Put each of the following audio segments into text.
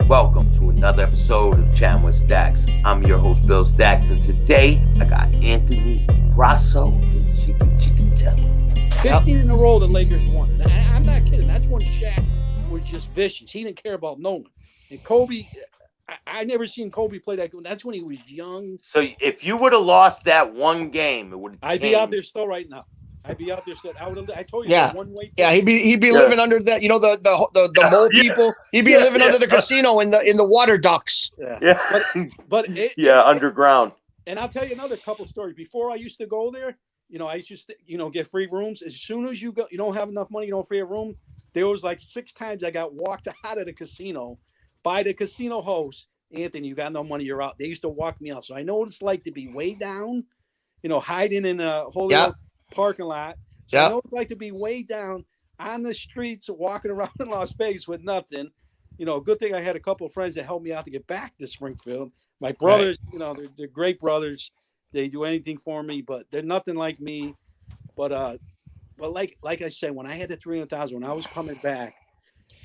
welcome to another episode of Chattin with Staxx. I'm your host, Bill-Staxx, and today I got Anthony Brasso and Chicken Tello. 15 in a row the Lakers won. And I'm not kidding. That's when Shaq was just vicious. He didn't care about no one. And Kobe, I never seen Kobe play that good. That's when he was young. So if you would have lost that one game, it would have I'd changed. be out there still right now. I'd be out there still. I told you Yeah. one way. Yeah, he'd be living under that, the mole people. He'd be living under the casino in the water ducts. Yeah. But underground. And I'll tell you another couple stories. Before I used to go there, I used to get free rooms. As soon as you don't have enough money, you don't free a room. There was like 6 times I got walked out of the casino by the casino host. Anthony, you got no money, you're out. They used to walk me out. So I know what it's like to be way down, hiding in a whole parking lot. So I know what it's like to be way down on the streets, walking around in Las Vegas with nothing. Good thing I had a couple of friends that helped me out to get back to Springfield. My brothers, they're great brothers. They do anything for me, but they're nothing like me. But like I said, when I had the 300,000, when I was coming back,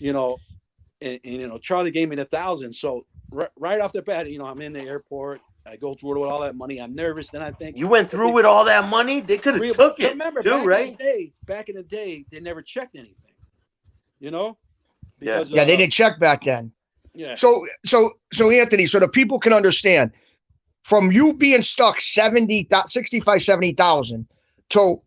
and Charlie gave me the 1,000. So right off the bat, I'm in the airport. I go through it with all that money. I'm nervous. Then I think you went through with all that money. They could have took it. Remember, right? Back in the day, they never checked anything. Because, they didn't check back then. Yeah. So Anthony, so the people can understand, from you being stuck 70,000 to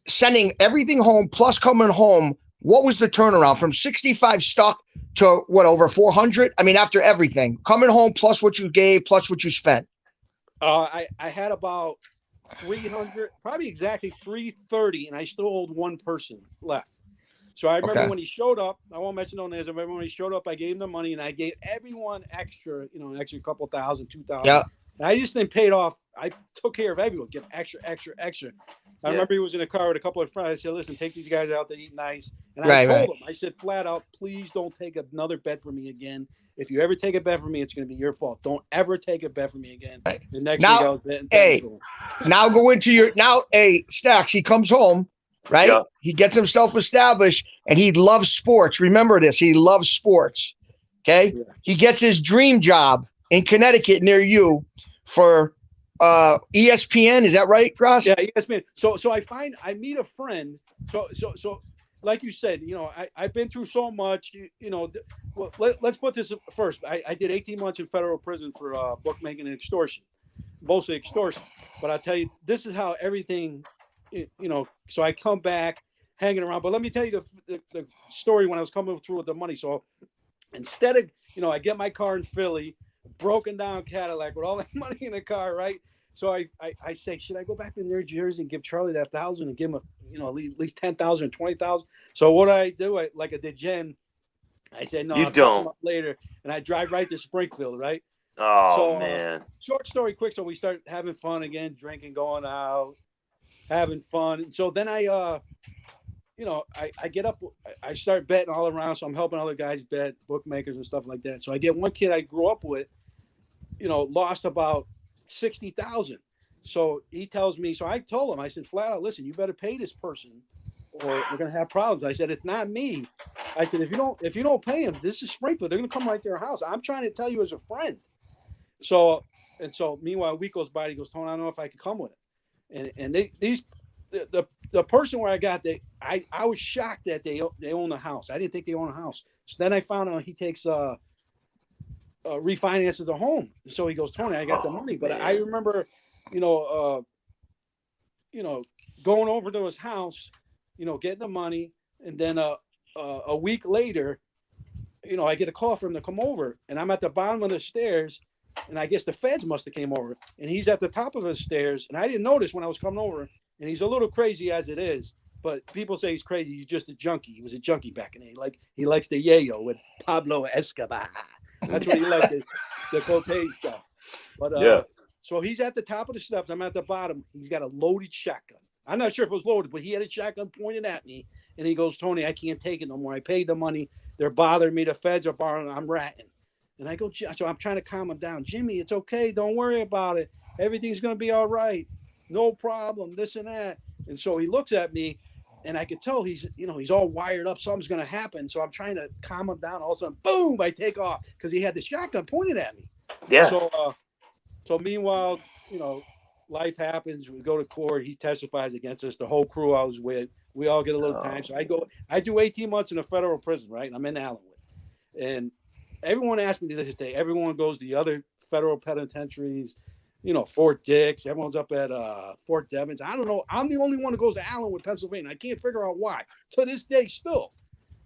sending everything home plus coming home, what was the turnaround from 65 stuck to over 400? I mean, after everything coming home plus what you gave plus what you spent. I had about 300, probably exactly 330, and I still owed one person left. So I remember when he showed up, I won't mention no names. I remember when he showed up, I gave him the money and I gave everyone extra, an extra couple thousand, 2,000. Yeah. And I just didn't pay it off. I took care of everyone, give extra. I remember he was in a car with a couple of friends. I said, listen, take these guys out to eat nice. And I told him, I said flat out, please don't take another bet from me again. If you ever take a bet from me, it's going to be your fault. Don't ever take a bet from me again. Right. The next now, week I was betting. Now go into Staxx, he comes home, right? Yeah. He gets himself established and he loves sports. Remember this. He loves sports. Okay. Yeah. He gets his dream job in Connecticut near you for ESPN. Is that right, Ross? Yeah, ESPN. So I meet a friend. So like you said, I've been through so much, well, let's put this first. I did 18 months in federal prison for bookmaking and extortion, mostly extortion. But I'll tell you, this is how everything, so I come back hanging around. But let me tell you the story when I was coming through with the money. So instead of, I get my car in Philly, broken down Cadillac with all that money in the car, right? So I say, should I go back to New Jersey and give Charlie that 1,000 and give him at least 10,000, 20,000? So what I do, like I did Jen, I said, no, you I'll don't later, and I drive right to Springfield, right? Oh, man. Short story quick. So we start having fun again, drinking, going out, having fun. So then I get up, I start betting all around. So I'm helping other guys bet, bookmakers and stuff like that. So I get one kid I grew up with, lost about 60,000. So he tells me, so I told him, I said, flat out, listen, you better pay this person or we're going to have problems. I said, it's not me. I said, if you don't pay him, this is Springfield. They're going to come right to your house. I'm trying to tell you as a friend. So meanwhile, a week goes by, he goes, Tony, I don't know if I can come with it. And the person where I got, I was shocked that they own a house. I didn't think they own a house. So then I found out he takes, refinances the home. So he goes, Tony, I got the money. But I remember, going over to his house, getting the money. And then a week later, I get a call for him to come over. And I'm at the bottom of the stairs. And I guess the feds must have came over. And he's at the top of the stairs. And I didn't notice when I was coming over. And he's a little crazy as it is. But people say he's crazy. He's just a junkie. He was a junkie back in the day. He likes the yayo with Pablo Escobar. That's what he likes, the cocaine stuff. But so he's at the top of the steps. I'm at the bottom. He's got a loaded shotgun. I'm not sure if it was loaded, but he had a shotgun pointed at me. And he goes, Tony, I can't take it no more. I paid the money. They're bothering me. The feds are bothering me. I'm ratting. And I go, so I'm trying to calm him down. Jimmy, it's okay. Don't worry about it. Everything's going to be all right. No problem. This and that. And so he looks at me and I could tell he's all wired up. Something's gonna happen. So I'm trying to calm him down. All of a sudden, boom! I take off because he had the shotgun pointed at me. Yeah. So meanwhile, life happens. We go to court. He testifies against us. The whole crew I was with, we all get a little time. So I do 18 months in a federal prison, right? I'm in Allenwood, and everyone asks me to this day. Everyone goes to the other federal penitentiaries. Fort Dix. Everyone's up at Fort Devens. I don't know. I'm the only one who goes to Allenwood, Pennsylvania. I can't figure out why to this day still.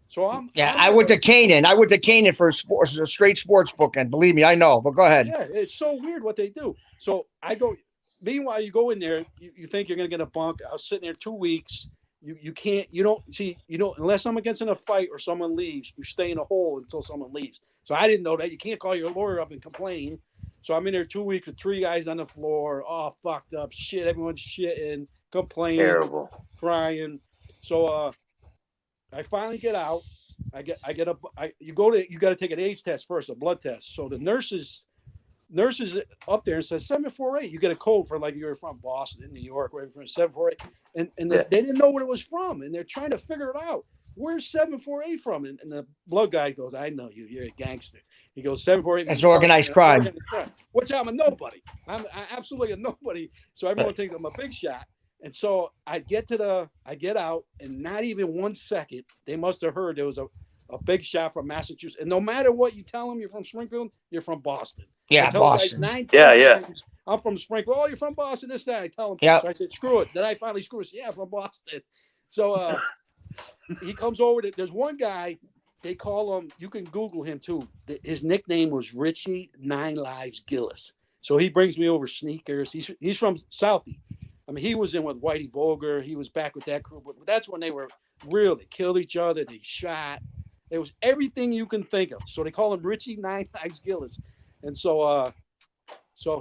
So I went to Canaan. I went to Canaan for sports, a straight sports book, and believe me, I know. But go ahead. Yeah, it's so weird what they do. So I go. Meanwhile, you go in there. You think you're gonna get a bunk. I was sitting there 2 weeks. You can't. You don't see. Unless someone gets in a fight or someone leaves, you stay in a hole until someone leaves. So I didn't know that. You can't call your lawyer up and complain. So I'm in there 2 weeks with 3 guys on the floor, all fucked up, shit. Everyone's shitting, complaining, Terrible, crying. So I finally get out. You got to take an AIDS test first, a blood test. So the nurses up there and says 748. You get a code for like you're from Boston, New York, wherever from 748, and they didn't know what it was from, and they're trying to figure it out. Where's 748 from? And the blood guy goes, I know you. You're a gangster. He goes 748. That's organized crime. Which I'm a nobody. I'm absolutely a nobody. So everyone thinks I'm a big shot. And so I get out, and not even 1 second, they must have heard there was a big shot from Massachusetts. And no matter what you tell them, you're from Springfield, you're from Boston. Yeah, Boston. Times, I'm from Springfield. Oh, you're from Boston. This, that. I tell them. Yeah. So I said, screw it. Then I finally screw it. Yeah, from Boston. So he comes over. There's one guy. They call him. You can Google him too. His nickname was Richie 9 Lives Gillis. So he brings me over sneakers. He's from Southie. I mean, he was in with Whitey Bulger. He was back with that crew. But that's when they were real. They killed each other. They shot. It was everything you can think of. So they call him Richie 9 Lives Gillis. And so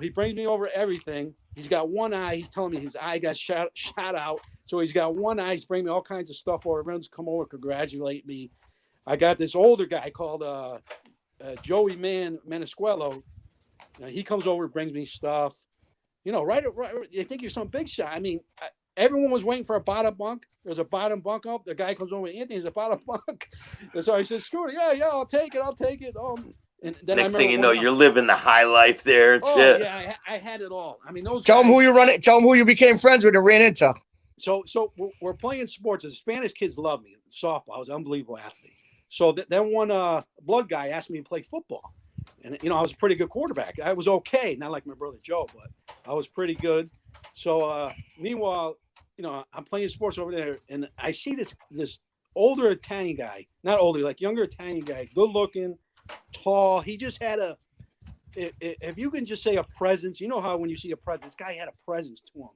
he brings me over everything. He's got one eye. He's telling me his eye got shot out. So he's got one eye. He's bringing me all kinds of stuff over. Everyone's come over, congratulate me. I got this older guy called Joey Manisquello. He comes over and brings me stuff. Right. You think you're some big shot. I mean, everyone was waiting for a bottom bunk. There's a bottom bunk up. The guy comes over, Anthony's a bottom bunk. And so I said, screw it. Yeah, I'll take it. And then next thing you know, you're living the high life there and shit. Yeah, I had it all. I mean, those Tell guys, them who you run it. Tell them who you became friends with and ran into. So we're playing sports. The Spanish kids love me. Softball. I was an unbelievable athlete. So then one blood guy asked me to play football. And, I was a pretty good quarterback. I was okay. Not like my brother Joe, but I was pretty good. So meanwhile, I'm playing sports over there. And I see this older Italian guy, not older, like younger Italian guy, good looking, tall. He just had if you can just say a presence, how when you see a presence, this guy had a presence to him.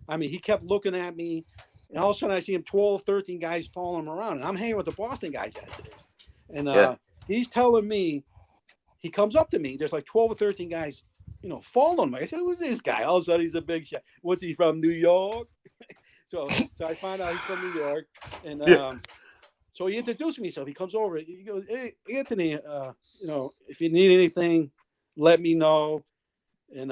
I mean, he kept looking at me. And all of a sudden I see him 12, 13 guys following him around. And I'm hanging with the Boston guys as it is. And he's telling me, he comes up to me. There's like 12 or 13 guys, following me. I said, who's this guy? All of a sudden he's a big shot. What's he from, New York? so I find out he's from New York. And so he introduced himself. He comes over. He goes, hey, Anthony, if you need anything, let me know. And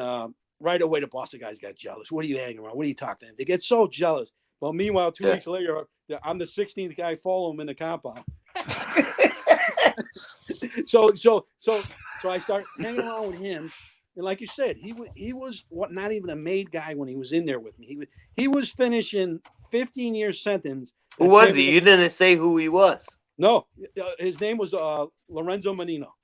right away, the Boston guys got jealous. What are you hanging around? What are you talking to him? They get so jealous. Well, meanwhile, 2 weeks later, I'm the 16th guy following him in the compound. So I start hanging around with him, and like you said, he was not even a made guy when he was in there with me. He was finishing 15-year sentence. Who was he? You didn't say who he was. No, his name was Lorenzo Menino.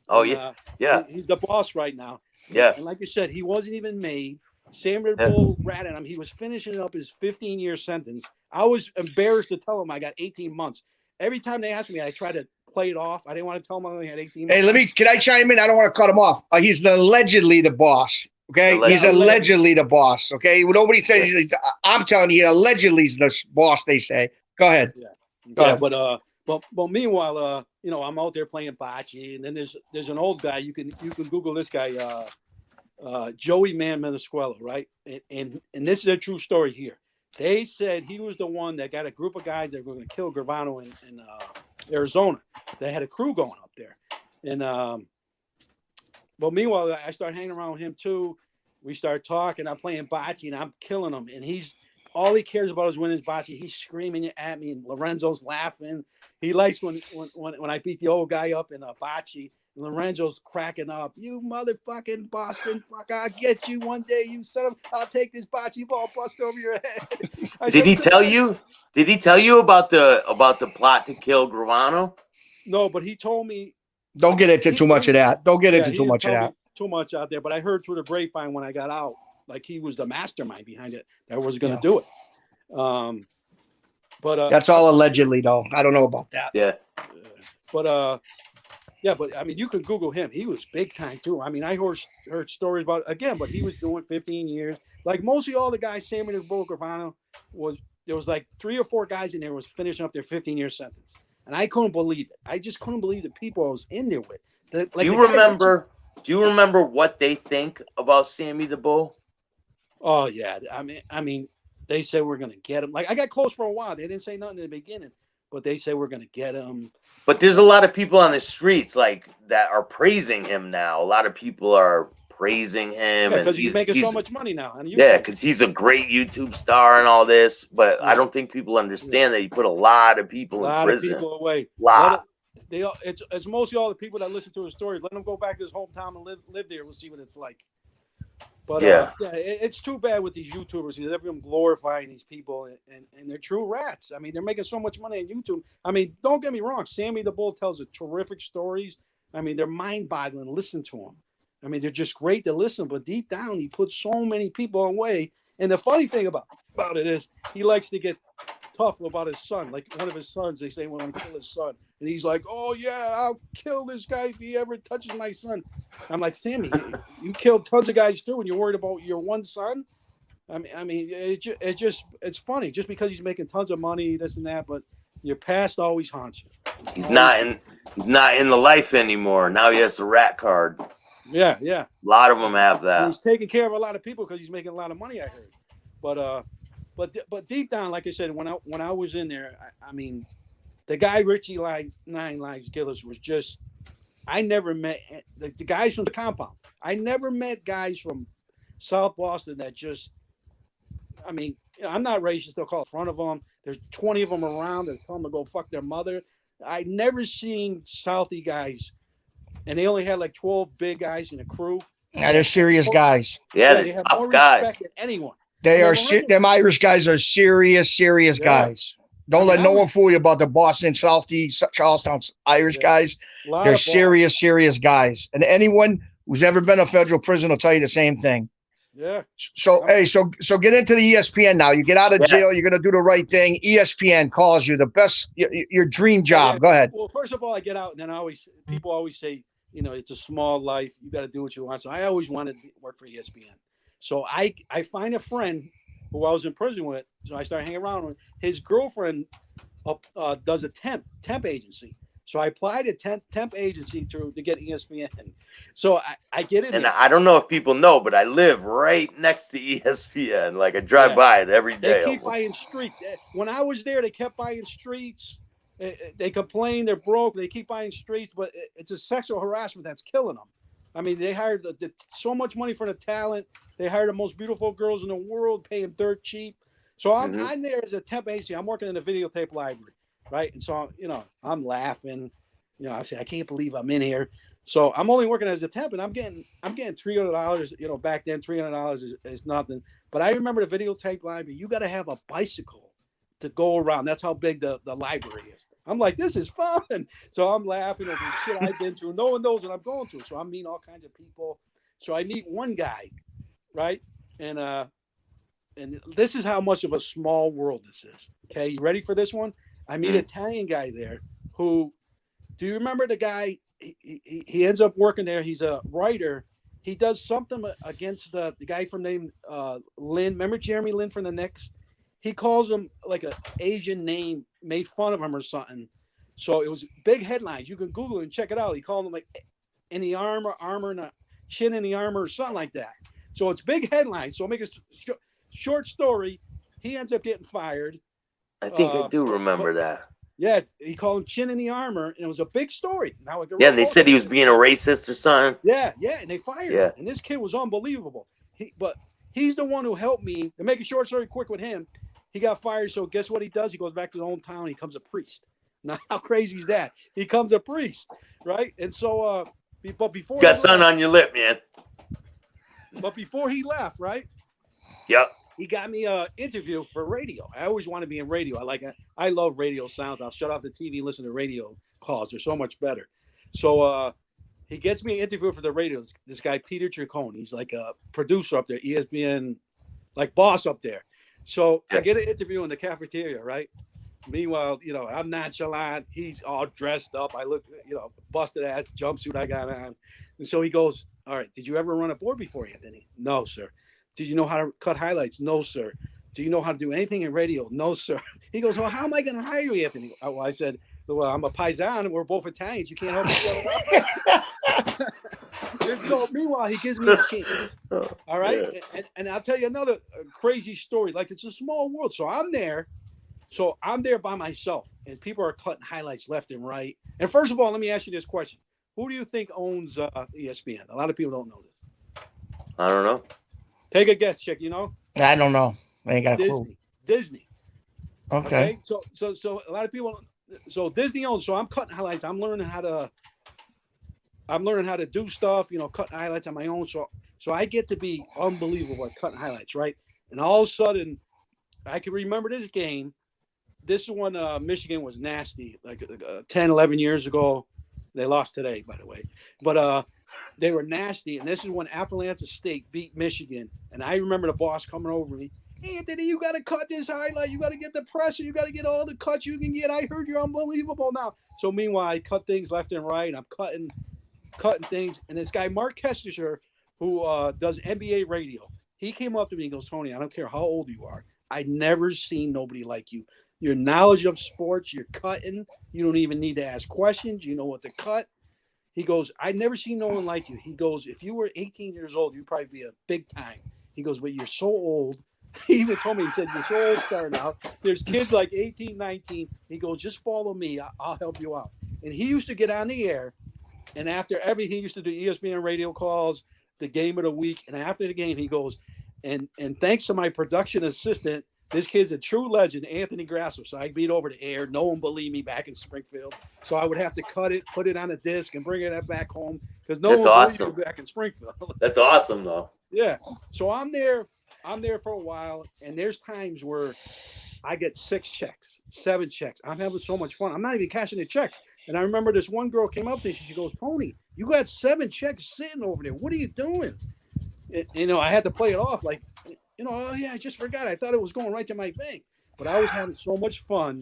Oh, and, yeah. He's the boss right now. Yeah. And like you said, he wasn't even made. Sam Bull ratted him. He was finishing up his 15-year sentence. I was embarrassed to tell him I got 18 months. Every time they asked me, I tried to play it off. I didn't want to tell him I only had 18 months. Hey, can I chime in? I don't want to cut him off. He's allegedly the boss. Okay. He's allegedly the boss. Okay. Nobody says I'm telling you, allegedly he's the boss, they say. Go ahead. Yeah. But meanwhile, I'm out there playing bocce, and then there's an old guy. You can Google this guy, Joey Manisquello, right? And this is a true story here. They said he was the one that got a group of guys that were going to kill Gravano in Arizona. They had a crew going up there. And but meanwhile, I start hanging around with him too. We start talking. I'm playing bocce, and I'm killing him. And he's all he cares about is winning his bocce. He's screaming at me, and Lorenzo's laughing. He likes when I beat the old guy up in a bocce. And Lorenzo's cracking up. You motherfucking Boston fuck! I'll get you one day. You son of! I'll take this bocce ball bust over your head. Did he tell you? Did he tell you about the plot to kill Gravano? No, but he told me. Don't get into too much of that. Don't get into too much of that. Too much out there, but I heard through the grapevine when I got out, like he was the mastermind behind it. That was going to do it. But that's all allegedly, though. I don't know about that. Yeah. But I mean, you could Google him. He was big time too. I mean, I heard stories about it again, but he was doing 15 years. Like mostly all the guys, Sammy the Bull Gravano there was like 3 or 4 guys in there was finishing up their 15-year sentence, and I couldn't believe it. I just couldn't believe the people I was in there with. Do you remember what they think about Sammy the Bull? Oh yeah, I mean, they said we're gonna get him. Like I got close for a while. They didn't say nothing in the beginning, but they say we're gonna get him. But there's a lot of people on the streets like that are praising him now. A lot of people are praising him because he's making so much money now. Because he's a great YouTube star and all this. But I don't think people understand that he put a lot of people in prison. A lot of people away. It's mostly all the people that listen to his stories. Let them go back to his hometown and live there. We'll see what it's like. But it's too bad with these YouTubers. Everyone glorifying these people, and they're true rats. I mean, they're making so much money on YouTube. I mean, don't get me wrong. Sammy the Bull tells terrific stories. I mean, they're mind-boggling. Listen to him. I mean, they're just great to listen. But deep down, he puts so many people away. And the funny thing about it is he likes to get tough about his son. Like one of his sons, they say, "Well, I'm gonna kill his son," and he's like, "Oh yeah, I'll kill this guy if he ever touches my son." I'm like, Sammy, you killed tons of guys too, and you're worried about your one son. I mean, it's funny just because he's making tons of money, this and that, but your past always haunts you. He's not in the life anymore. Now he has the rat card. Yeah. A lot of them have that. And he's taking care of a lot of people because he's making a lot of money, I heard. But deep down, like I said, when I was in there, I mean, the guy Richie Nine Lives Gillis was just, I never met the guys from the compound. I never met guys from South Boston that just, I mean, I'm not racist. They'll call in front of them. There's 20 of them around. They'll tell them to go fuck their mother. I never seen Southie guys, and they only had like 12 big guys in the crew. Yeah, they're serious guys. Yeah, they have more guys. respect than anyone. Them Irish guys are serious guys. Don't let no one fool you about the Boston, Southie, Charlestown Irish guys. They're serious guys. And anyone who's ever been in a federal prison will tell you the same thing. Yeah. So get into the ESPN now. You get out of jail. You're going to do the right thing. ESPN calls you the best, your dream job. Yeah. Go ahead. Well, first of all, I get out, and then people always say, you know, it's a small life. You got to do what you want. So I always wanted to work for ESPN. So I find a friend who I was in prison with. So I start hanging around with his girlfriend. Does a temp agency. So I applied a temp agency to get ESPN. So I get in. And there. I don't know if people know, but I live right next to ESPN. Like I drive by it every day. They keep buying streets. When I was there, they kept buying streets. They complain they're broke. They keep buying streets, but it's a sexual harassment that's killing them. I mean, they hired so much money for the talent. They hired the most beautiful girls in the world, paying dirt cheap. So I'm there as a temp agency. I'm working in the videotape library, right? And so, you know, I'm laughing. You know, I say, I can't believe I'm in here. So I'm only working as a temp, and I'm getting $300. You know, back then $300 is nothing. But I remember the videotape library. You got to have a bicycle to go around. That's how big the library is. I'm like, this is fun. So I'm laughing over the shit I've been through. No one knows what I'm going through. So I'm meeting all kinds of people. So I meet one guy, right? And this is how much of a small world this is. Okay, you ready for this one? I meet an Italian guy there who, do you remember the guy? He ends up working there. He's a writer. He does something against the guy from name Lynn. Remember Jeremy Lin from the Knicks? He calls him like an Asian name, made fun of him or something. So it was big headlines. You can Google it and check it out. He called him like in the armor, and a chin in the armor or something like that. So it's big headlines. So make a short story. He ends up getting fired. I think I do remember that. Yeah, he called him chin in the armor, and it was a big story. Now, they said he was being a racist or something. Yeah, and they fired him. And this kid was unbelievable. But he's the one who helped me. To make a short story quick with him, he got fired. So guess what he does? He goes back to his hometown. He becomes a priest. Now, how crazy is that? He becomes a priest, right? And so, but before you got sun on your lip, man. But before he left, right? Yep. He got me an interview for radio. I always want to be in radio. I love radio sounds. I'll shut off the TV and listen to radio calls. They're so much better. So he gets me an interview for the radio. This guy, Peter Tricone. He's like a producer up there, ESPN, like boss up there. So I get an interview in the cafeteria, right? Meanwhile, I'm nonchalant. He's all dressed up. I look, busted ass jumpsuit I got on. And so he goes, all right, did you ever run a board before, Anthony? No, sir. Did you know how to cut highlights? No, sir. Do you know how to do anything in radio? No, sir. He goes, well, how am I going to hire you, Anthony? Well, I said, well, I'm a paisan and we're both Italians. You can't help each other. And so meanwhile, he gives me a chance. All right. Yeah. And I'll tell you another crazy story. Like, it's a small world. So I'm there by myself and people are cutting highlights left and right. And first of all, let me ask you this question. Who do you think owns ESPN? A lot of people don't know this. I don't know. Take a guess, Chick. I don't know. I ain't got a clue. Disney. Okay. So a lot of people. So Disney owns. So I'm cutting highlights. I'm learning how to do stuff. Cutting highlights on my own. So I get to be unbelievable at cutting highlights, right? And all of a sudden, I can remember this game. This is when Michigan was nasty, like 10, 11 years ago. They lost today, by the way. But they were nasty. And this is when Appalachian State beat Michigan. And I remember the boss coming over to me. Anthony, you got to cut this highlight. You got to get the pressure. You got to get all the cuts you can get. I heard you're unbelievable now. So meanwhile, I cut things left and right. I'm cutting things. And this guy, Mark Kessinger, who does NBA radio, he came up to me and goes, Tony, I don't care how old you are. I've never seen nobody like you. Your knowledge of sports, you're cutting. You don't even need to ask questions. You know what to cut. He goes, I've never seen no one like you. He goes, if you were 18 years old, you'd probably be a big time. He goes, but you're so old. He even told me, he said, you're so old starting out. There's kids like 18, 19. He goes, just follow me. I'll help you out. And he used to get on the air. And after everything, he used to do ESPN radio calls, the game of the week. And after the game, he goes, and thanks to my production assistant, this kid's a true legend, Anthony Grasso. So I beat over the air. No one believed me back in Springfield. So I would have to cut it, put it on a disc, and bring it back home because no one believed me back in Springfield. That's awesome, though. Yeah. So I'm there for a while, and there's times where I get 6 checks, 7 checks. I'm having so much fun. I'm not even cashing the checks. And I remember this one girl came up to me. She goes, Tony, you got 7 checks sitting over there. What are you doing? And, I had to play it off like, oh, yeah, I just forgot. I thought it was going right to my bank. But I was having so much fun.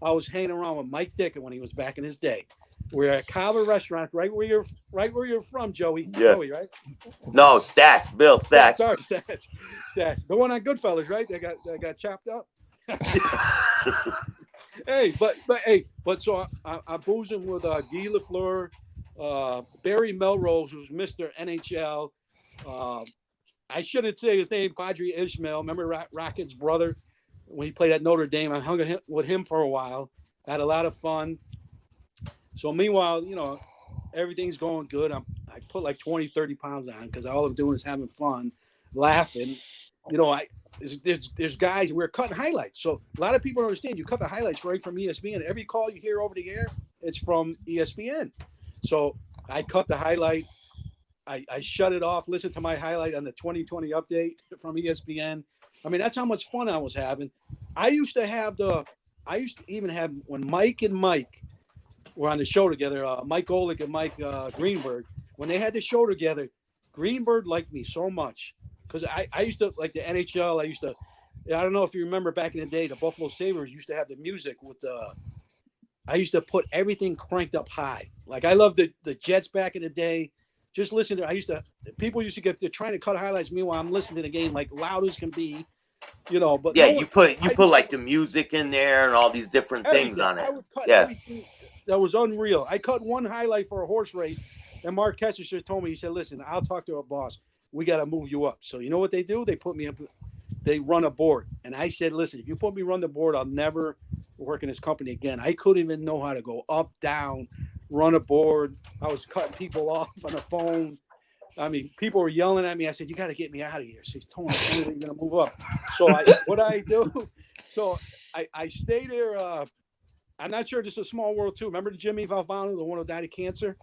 I was hanging around with Mike Dickett when he was back in his day. We're at Carver Restaurant, right where you're from, Joey. Yeah. Joey, right? No, Staxx, Bill-Staxx. Sorry, Staxx. The one on Goodfellas, right? They got chopped up. But so I'm boozing with Guy Lafleur, Barry Melrose, who's Mr. NHL. I shouldn't say his name, Quadri Ishmael. Remember Rocket's brother when he played at Notre Dame? I hung with him for a while. Had a lot of fun. So meanwhile, everything's going good. I put like 20, 30 pounds on because all I'm doing is having fun, laughing. There's guys, we're cutting highlights. So a lot of people don't understand. You cut the highlights right from ESPN. Every call you hear over the air, it's from ESPN. So I cut the highlight. I shut it off, listen to my highlight on the 2020 update from ESPN. I mean, that's how much fun I was having. I used to even have when Mike and Mike were on the show together, Mike Golick and Mike Greenberg, when they had the show together, Greenberg liked me so much because I used to like the NHL. I don't know if you remember back in the day, the Buffalo Sabres used to have the music with I used to put everything cranked up high. Like I loved the Jets back in the day. Just listen to. People used to they're trying to cut highlights. Meanwhile, I'm listening to the game like loud as can be, But yeah, you put like the music in there and all these different things on it. I would cut everything. That was unreal. I cut one highlight for a horse race, and Mark Kessinger told me, he said, "Listen, I'll talk to our boss. We got to move you up." So you know what they do? They put me up. They run a board, and I said, "Listen, if you put me run the board, I'll never work in this company again." I couldn't even know how to go up, down, run a board. I was cutting people off on the phone. I mean, people were yelling at me. I said, "You got to get me out of here." She told me, "You're going to move up." So what I do? So I stay there. I'm not sure. This is a small world too. Remember Jimmy Valvano, the one who died of cancer?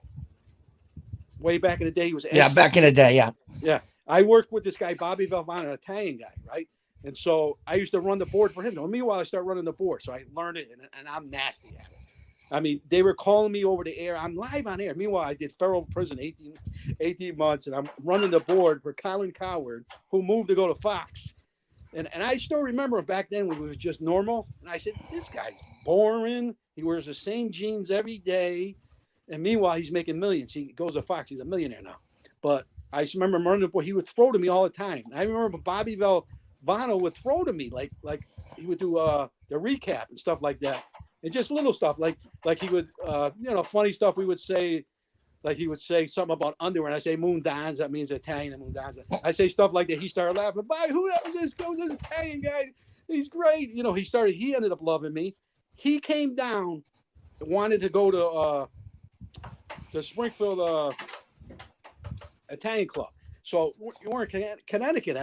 Way back in the day, he was back in the day, yeah. I worked with this guy, Bobby Valvano, an Italian guy, right? And so I used to run the board for him. Now, meanwhile, I started running the board, so I learned it, and I'm nasty at it. I mean, they were calling me over the air. I'm live on air. Meanwhile, I did federal prison 18 months, and I'm running the board for Colin Coward, who moved to go to Fox. And I still remember back then when it was just normal. And I said, this guy's boring. He wears the same jeans every day. And meanwhile, he's making millions. He goes to Fox. He's a millionaire now. But I just remember running the board. He would throw to me all the time. I remember Bobby Valvano would throw to me like he would do the recap and stuff like that. And just little stuff like he would, funny stuff we would say. Like he would say something about underwear, and I say moon dance. That means Italian moon dance. I say stuff like that. He started laughing. Bye, who was this? This Italian guy. He's great. He ended up loving me. He came down, wanted to go to the Springfield Italian club. So we're in Connecticut.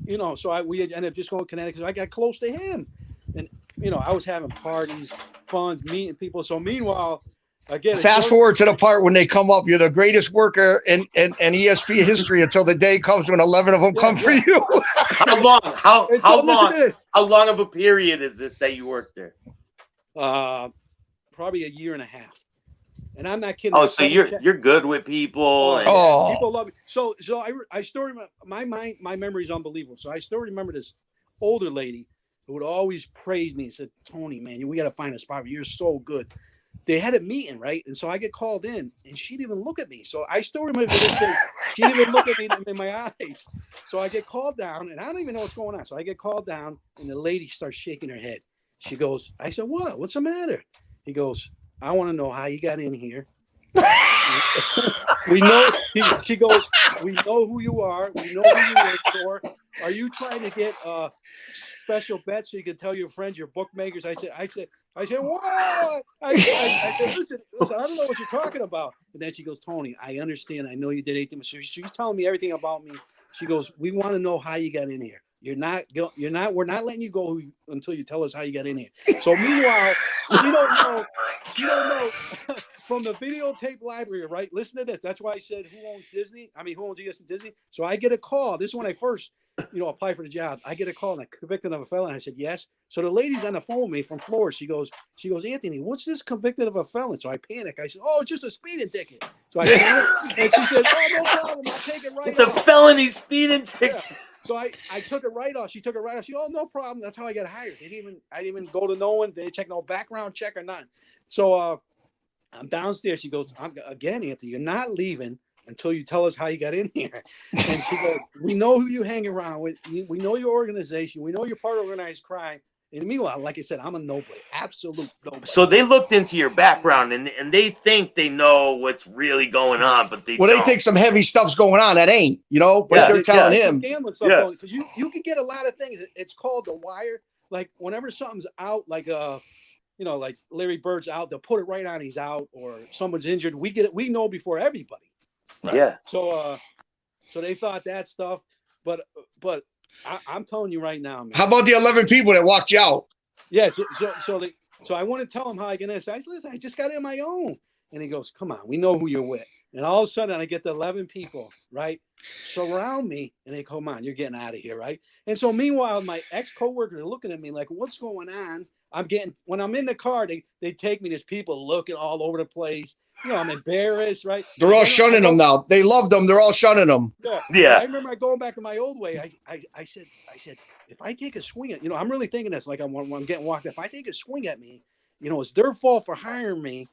We ended up just going to Connecticut. So I got close to him, and I was having parties, fun, meeting people. So meanwhile. Again, fast forward to the part when they come up. You're the greatest worker in ESPN history until the day comes when 11 of them come for you. How long? How long of a period is this that you worked there? Probably a year and a half. And I'm not kidding. Oh, so you're good with people. People love me. So I still remember my memory is unbelievable. So I still remember this older lady who would always praise me and said, "Tony, man, we got to find a spot. You're so good." They had a meeting, right? And so I get called in, and she didn't even look at me. So I still remember this day. She didn't even look at me in my eyes. So I get called down, and I don't even know what's going on. So I get called down, and the lady starts shaking her head. She goes, I said, "What? What's the matter?" He goes, "I want to know how you got in here." We know. She goes, "We know who you are. We know who you work for. Are you trying to get special bets so you can tell your friends, your bookmakers?" I said, "What?" I said, listen, I don't know what you're talking about. And then she goes, "Tony, I understand. I know you did 18. So she's telling me everything about me. She goes, "We want to know how you got in here. We're not letting you go until you tell us how you got in here." So meanwhile, she don't know from the videotape library, right? Listen to this. That's why I said, who owns Disney? I mean, who owns ESPN Disney? So I get a call. This is when I first, apply for the job. I get a call and I'm convicted of a felon. I said, yes. So the lady's on the phone with me from Florida. She goes, "Anthony, what's this convicted of a felon?" So I panic. I said, "Oh, it's just a speeding ticket." So I panic. And she said, "Oh, no problem. I'll take it right It's off." a felony speeding ticket. Yeah. So I took it right off. She took it right off. She, "Oh, no problem." That's how I got hired. I didn't even go to no one. They didn't check no background check or nothing. So I'm downstairs. She goes, "Again, Anthony, you're not leaving until you tell us how you got in here." And she goes, "We know who you hang around with. We know your organization. We know you're part of organized crime." And meanwhile, like I said, I'm a nobody, absolute nobody. So they looked into your background and they think they know what's really going on, but they think some heavy stuff's going on that ain't, but they're telling him. Gambling stuff going, because you can get a lot of things. It's called the wire. Like whenever something's out, like like Larry Bird's out, they'll put it right on he's out, or someone's injured. We get it. We know before everybody. Right? Yeah. So they thought that stuff, but I'm telling you right now, man. How about the 11 people that walked you out? Yeah. So I want to tell him how I can. I said, "Listen, I just got it on my own." And he goes, "Come on, we know who you're with." And all of a sudden, I get the 11 people, right, surround me, and they come on, "You're getting out of here," right? And so meanwhile, my ex-coworkers are looking at me like, "What's going on?" When I'm in the car, they take me. There's people looking all over the place. I'm embarrassed, right? They're all shunning them now. They love them. They're all shunning them. Yeah. I remember going back to my old way. I said, if I take a swing at, I'm really thinking this, like when I'm getting walked. If I take a swing at me, it's their fault for hiring me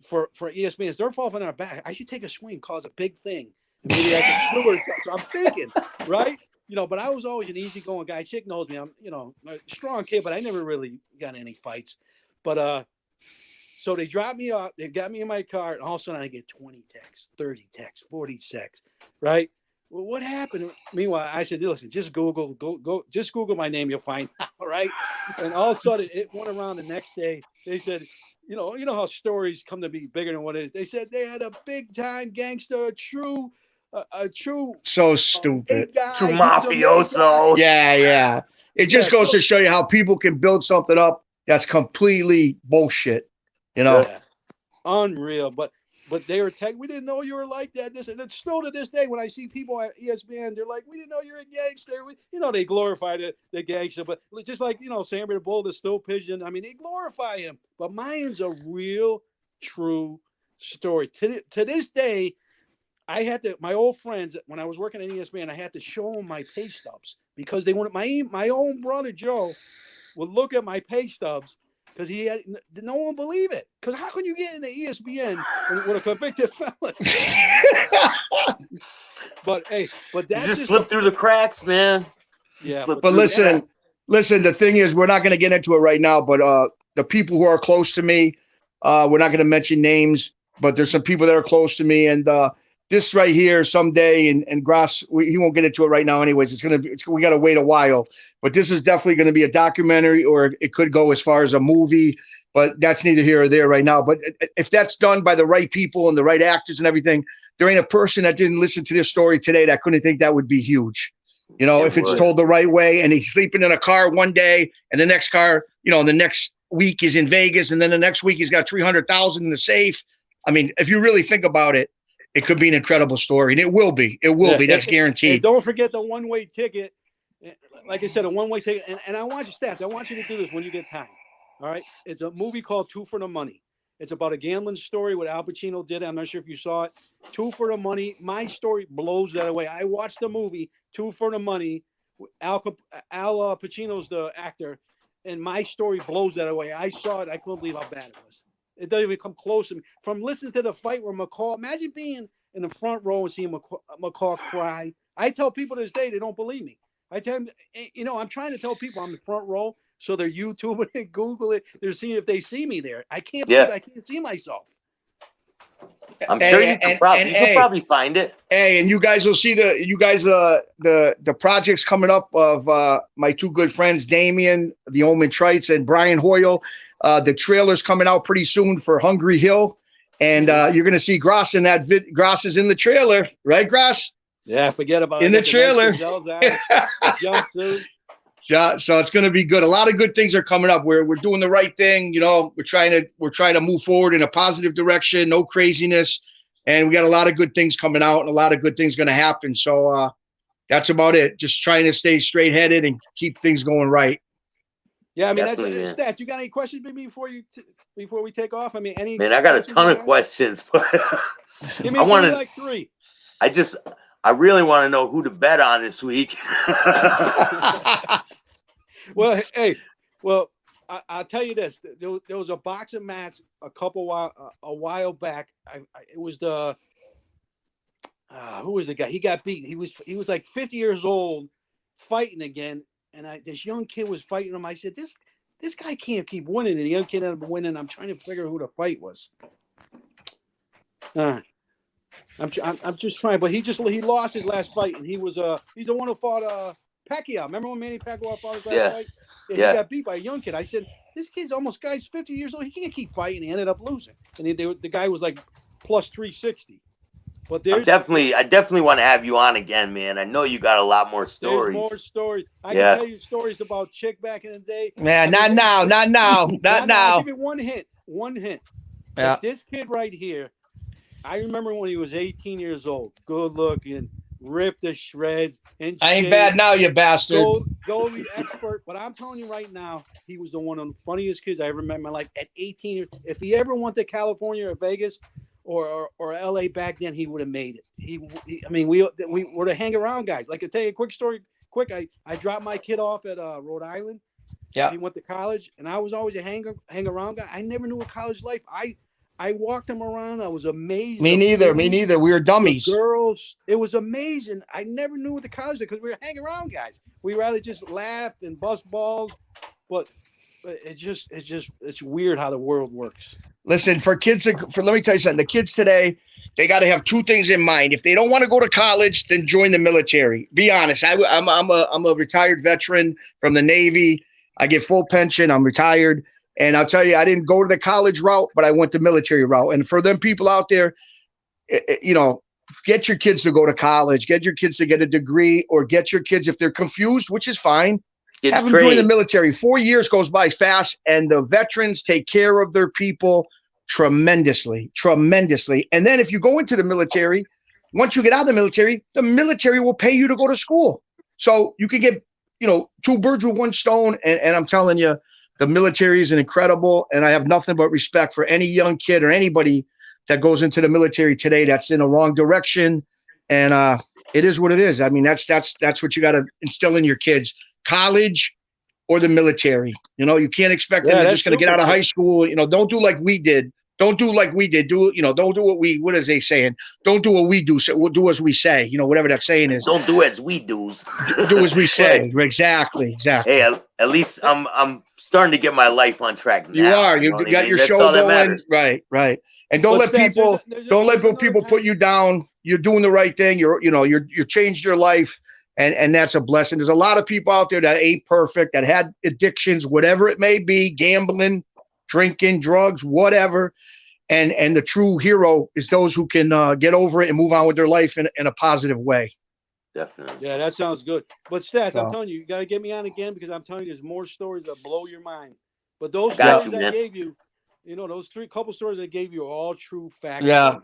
for ESPN. It's their fault for their back. I should take a swing, cause a big thing. And maybe I can do it. So I'm thinking, right? But I was always an easygoing guy. Chick knows me. I'm, a strong kid, but I never really got in any fights. But so they dropped me off. They got me in my car, and all of a sudden I get 20 texts, 30 texts, 40 texts, right? Well, what happened? Meanwhile, I said, "Listen, just Google my name, you'll find out," right? And all of a sudden it went around the next day. They said, you know how stories come to be bigger than what it is. They said they had a big time gangster, a true so stupid, guy, true mafioso. Yeah. it just goes to show you how people can build something up that's completely bullshit. You know, unreal. But they were we didn't know you were like that. This and it's still to this day when I see people at ESPN, they're like, we didn't know you're a gangster. They glorify the gangster, but just like Sammy the Bull, the Still Pigeon. I mean, they glorify him. But mine's a real, true story. To this day, I had to. My old friends, when I was working at ESPN, I had to show them my pay stubs because they wanted my own brother Joe would look at my pay stubs. Because no one believe it. Because how can you get into ESPN with a convicted felon? but that's you just slip through the cracks, man. Yeah, but listen. The thing is, we're not going to get into it right now. But the people who are close to me, we're not going to mention names, but there's some people that are close to me, and this right here someday, and Gross, he won't get into it right now. Anyways, we got to wait a while. But this is definitely going to be a documentary, or it could go as far as a movie. But that's neither here or there right now. But if that's done by the right people and the right actors and everything, there ain't a person that didn't listen to this story today that couldn't think that would be huge. If it's told the right way, and he's sleeping in a car one day, and the next car, the next week is in Vegas, and then the next week he's got 300,000 in the safe. I mean, if you really think about it, it could be an incredible story, and it will be. It will be. That's guaranteed. And don't forget the one-way ticket. Like I said, a one-way ticket. And I want you, Stats, I want you to do this when you get time. All right? It's a movie called Two for the Money. It's about a gambling story. What Al Pacino did. I'm not sure if you saw it. Two for the Money. My story blows that away. I watched the movie Two for the Money. Al Pacino's the actor, and my story blows that away. I saw it. I couldn't believe how bad it was. It doesn't even come close to me. From listening to the fight where McCall, imagine being in the front row and seeing McCall cry. I tell people to this day, they don't believe me. I tell them, I'm trying to tell people I'm in the front row, so they're YouTubing it, Google it. They're seeing if they see me there. I can't believe I can't see myself. I'm sure you can probably find it. Hey, and you guys will see the projects coming up of my two good friends, Damien, the Omen Trites, and Brian Hoyle. The trailer's coming out pretty soon for Hungry Hill. And you're going to see Gross in that Gross is in the trailer, right, Gross? Yeah, forget about it. In the trailer. Jumpsuit. Yeah, so it's going to be good. A lot of good things are coming up. We're doing the right thing. We're trying to move forward in a positive direction. No craziness, and we got a lot of good things coming out, and a lot of good things going to happen. So that's about it. Just trying to stay straight headed and keep things going right. Yeah, I mean, that's Stats. You got any questions before we take off? I mean, any? Man, I got a ton of questions, but give me like three. I really want to know who to bet on this week. Well, I'll tell you this. There was a boxing match a while back. It was who was the guy? He got beat. He was like 50 years old, fighting again. And this young kid was fighting him. I said, this guy can't keep winning. And the young kid ended up winning. I'm trying to figure out who the fight was. I'm just trying, but he lost his last fight, and he's the one who fought Pacquiao. Remember when Manny Pacquiao fought his last fight? Yeah, he got beat by a young kid. I said, this guy's 50 years old. He can't keep fighting. He ended up losing, and the guy was like plus 360. But I definitely want to have you on again, man. I know you got a lot more stories. There's more stories. I can tell you stories about Chick back in the day. Man, not now. I'll give you one hint. Yeah. Like this kid right here, I remember when he was 18 years old, good looking, ripped to shreds. And I ain't bad now, you bastard. Goalie expert. But I'm telling you right now, he was one of the funniest kids I ever met in my life. At 18, if he ever went to California or Vegas or LA back then, he would have made it. I mean, we were the hang around guys. Like, I tell you a quick story. I dropped my kid off at Rhode Island. Yeah. He went to college, and I was always a hang around guy. I never knew a college life. I walked him around. I was amazed. Me neither. We were dummies. The girls, it was amazing. I never knew what the college did because we were hanging around guys. We rather just laughed and bust balls, but it's weird how the world works. Listen, let me tell you something. The kids today, they got to have two things in mind. If they don't want to go to college, then join the military. Be honest. I'm a retired veteran from the Navy. I get full pension. I'm retired. And I'll tell you, I didn't go to the college route, but I went the military route. And for them people out there, get your kids to go to college, get your kids to get a degree, or get your kids, if they're confused, which is fine, Kids have them join the trade. military. 4 years goes by fast, and the veterans take care of their people tremendously. And then if you go into the military, once you get out of the military will pay you to go to school. So you can get, two birds with one stone. And I'm telling you, the military is incredible. And I have nothing but respect for any young kid or anybody that goes into the military today that's in the wrong direction. And it is what it is. I mean, that's what you got to instill in your kids. College or the military. You can't expect them they're just going to get out of high school. Don't do like we did. Don't do like we did. Don't do what is they saying? Don't do what we do. So we'll do as we say, whatever that saying is. Don't do as we do. Do as we say. Right. Exactly. Hey, at least I'm starting to get my life on track now. You are. You got your show going. Right. And don't let people put you down. You're doing the right thing. You're changed your life. And that's a blessing. There's a lot of people out there that ain't perfect, that had addictions, whatever it may be, gambling, drinking, drugs, whatever. And the true hero is those who can get over it and move on with their life in a positive way. Definitely. Yeah, that sounds good. But Staxx, I'm telling you, you got to get me on again because I'm telling you, there's more stories that blow your mind. But those stories I gave you, those couple stories I gave you are all true facts. Yeah.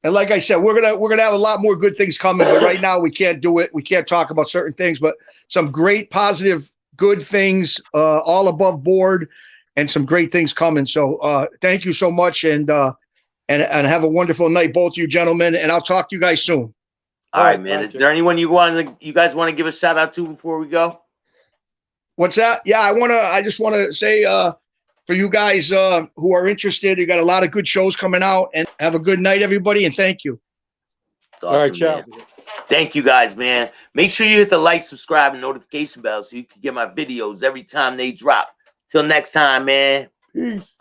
And like I said, we're gonna have a lot more good things coming, but right now we can't do it. We can't talk about certain things, but some great, positive, good things, all above board, and some great things coming. So thank you so much, and have a wonderful night, both of you gentlemen. And I'll talk to you guys soon. All right, man. Is there anyone you guys want to give a shout out to before we go? What's that? Yeah, I just want to say for you guys who are interested, you got a lot of good shows coming out, and have a good night, everybody, and thank you. Awesome, all right, ciao. Thank you guys, man. Make sure you hit the like, subscribe, and notification bell so you can get my videos every time they drop. Till next time, man. Peace.